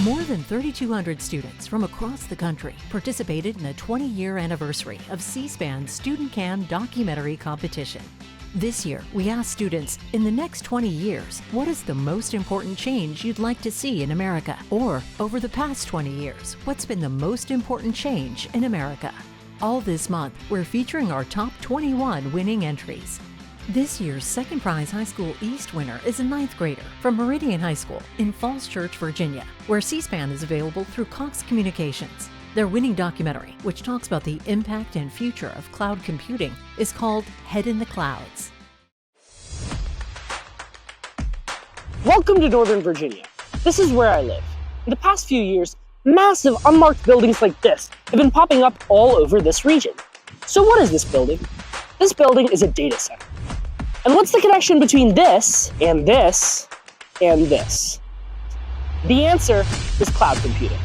More than 3,200 students from across the country participated in the 20-year anniversary of C-SPAN's Student Can documentary competition. This year, we asked students, in the next 20 years, what is the most important change you'd like to see in America? Or, over the past 20 years, what's been the most important change in America? All this month, we're featuring our top 21 winning entries. This year's second prize High School East winner is a 9th grader from Meridian High School in Falls Church, Virginia, where C-SPAN is available through Cox Communications. Their winning documentary, which talks about the impact and future of cloud computing, is called Head in the Clouds. Welcome to Northern Virginia. This is where I live. In the past few years, massive unmarked buildings like this have been popping up all over this region. So what is this building? This building is a data center. And what's the connection between this and this and this? The answer is cloud computing.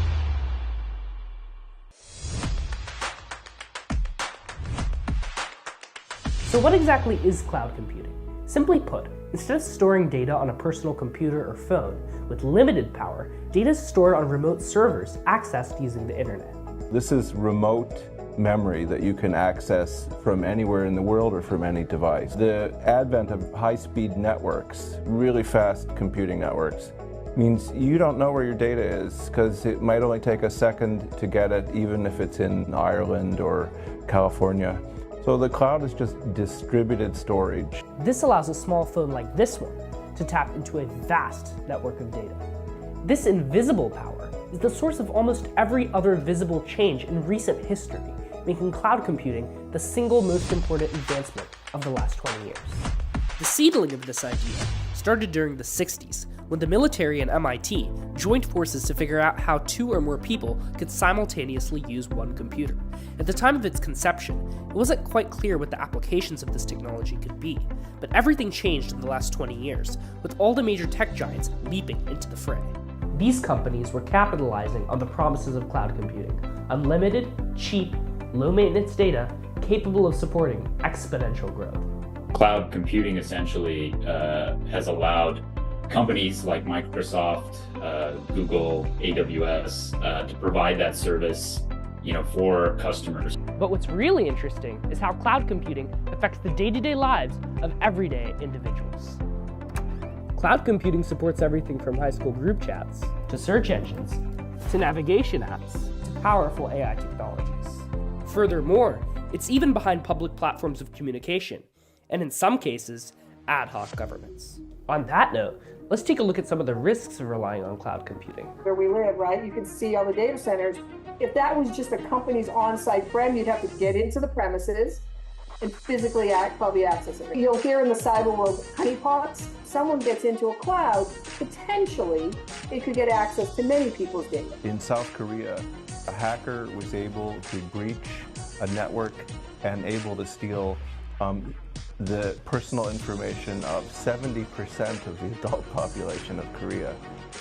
So what exactly is cloud computing? Simply put, instead of storing data on a personal computer or phone with limited power, data is stored on remote servers accessed using the internet. This is remote memory that you can access from anywhere in the world or from any device. The advent of high-speed networks, really fast computing networks, means you don't know where your data is because it might only take a second to get it, even if it's in Ireland or California. So the cloud is just distributed storage. This allows a small phone like this one to tap into a vast network of data. This invisible power is the source of almost every other visible change in recent history, making cloud computing the single most important advancement of the last 20 years. The seedling of this idea started during the 60s, when the military and MIT joined forces to figure out how 2 or more people could simultaneously use one computer. At the time of its conception, it wasn't quite clear what the applications of this technology could be, but everything changed in the last 20 years, with all the major tech giants leaping into the fray. These companies were capitalizing on the promises of cloud computing: unlimited, cheap, low-maintenance data capable of supporting exponential growth. Cloud computing essentially has allowed companies like Microsoft, Google, AWS to provide that service, for customers. But what's really interesting is how cloud computing affects the day-to-day lives of everyday individuals. Cloud computing supports everything from high school group chats, to search engines, to navigation apps, to powerful AI technologies. Furthermore, it's even behind public platforms of communication, and in some cases, ad hoc governments. On that note, let's take a look at some of the risks of relying on cloud computing. Where we live, right, you can see all the data centers. If that was just a company's on-site prem, you'd have to get into the premises and physically probably access it. You'll hear in the cyber world honeypots. Someone gets into a cloud, potentially it could get access to many people's data. In South Korea, a hacker was able to breach a network and able to steal the personal information of 70% of the adult population of Korea.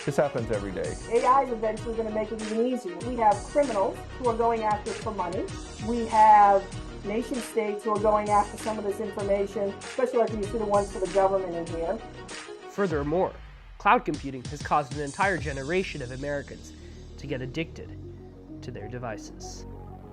This happens every day. AI is eventually going to make it even easier. We have criminals who are going after it for money. We have nation states who are going after some of this information, especially like you see the ones for the government in here. Furthermore, cloud computing has caused an entire generation of Americans to get addicted to their devices.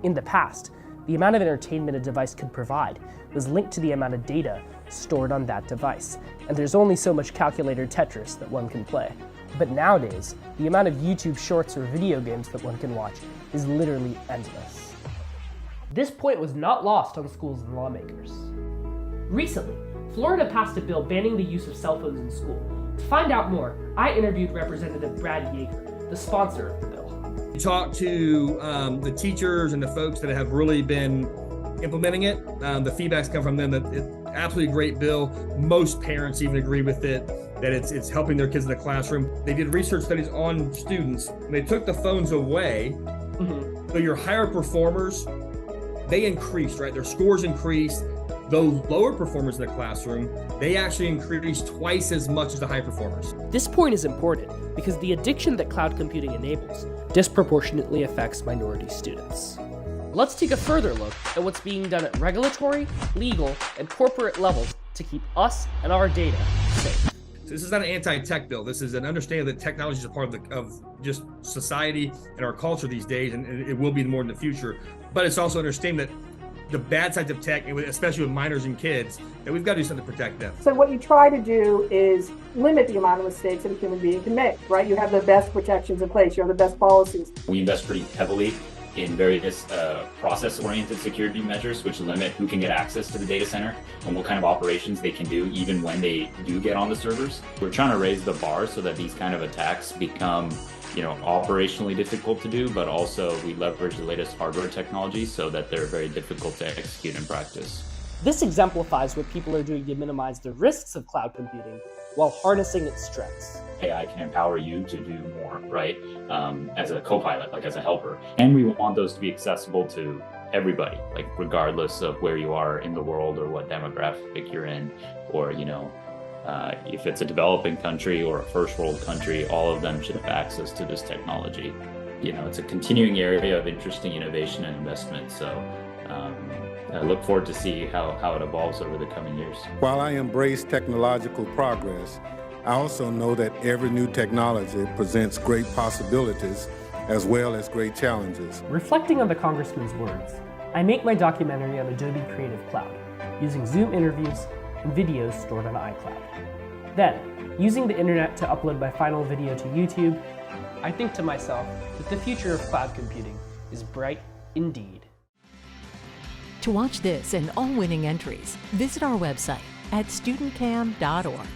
In the past, the amount of entertainment a device could provide was linked to the amount of data stored on that device, and there's only so much calculator Tetris that one can play. But nowadays, the amount of YouTube shorts or video games that one can watch is literally endless. This point was not lost on schools and lawmakers. Recently, Florida passed a bill banning the use of cell phones in school. To find out more, I interviewed Representative Brad Yeager, the sponsor of the bill. We talked to the teachers and the folks that have really been implementing it. The feedback's come from them that it's absolutely great bill. Most parents even agree with it, that it's helping their kids in the classroom. They did research studies on students, and they took the phones away. So your higher performers, they increased, right? Their scores increased. Those lower performers in the classroom, they actually increased twice as much as the high performers. This point is important because the addiction that cloud computing enables disproportionately affects minority students. Let's take a further look at what's being done at regulatory, legal, and corporate levels to keep us and our data safe. So this is not an anti-tech bill. This is an understanding that technology is a part of just society and our culture these days, and it will be more in the future. But it's also understanding that the bad sides of tech, especially with minors and kids, that we've got to do something to protect them. So what you try to do is limit the amount of mistakes that a human being can make, right? You have the best protections in place. You have the best policies. We invest pretty heavily in various process-oriented security measures, which limit who can get access to the data center and what kind of operations they can do even when they do get on the servers. We're trying to raise the bar so that these kind of attacks become operationally difficult to do, but also we leverage the latest hardware technology so that they're very difficult to execute in practice. This exemplifies what people are doing to minimize the risks of cloud computing while harnessing its strengths. AI can empower you to do more, right? As a co-pilot, like as a helper. And we want those to be accessible to everybody, like regardless of where you are in the world or what demographic you're in, or, if it's a developing country or a first world country, all of them should have access to this technology. It's a continuing area of interesting innovation and investment. So I look forward to see how it evolves over the coming years. While I embrace technological progress, I also know that every new technology presents great possibilities as well as great challenges. Reflecting on the Congressman's words, I make my documentary on Adobe Creative Cloud, using Zoom interviews and videos stored on iCloud. Then, using the internet to upload my final video to YouTube, I think to myself that the future of cloud computing is bright indeed. To watch this and all winning entries, visit our website at studentcam.org.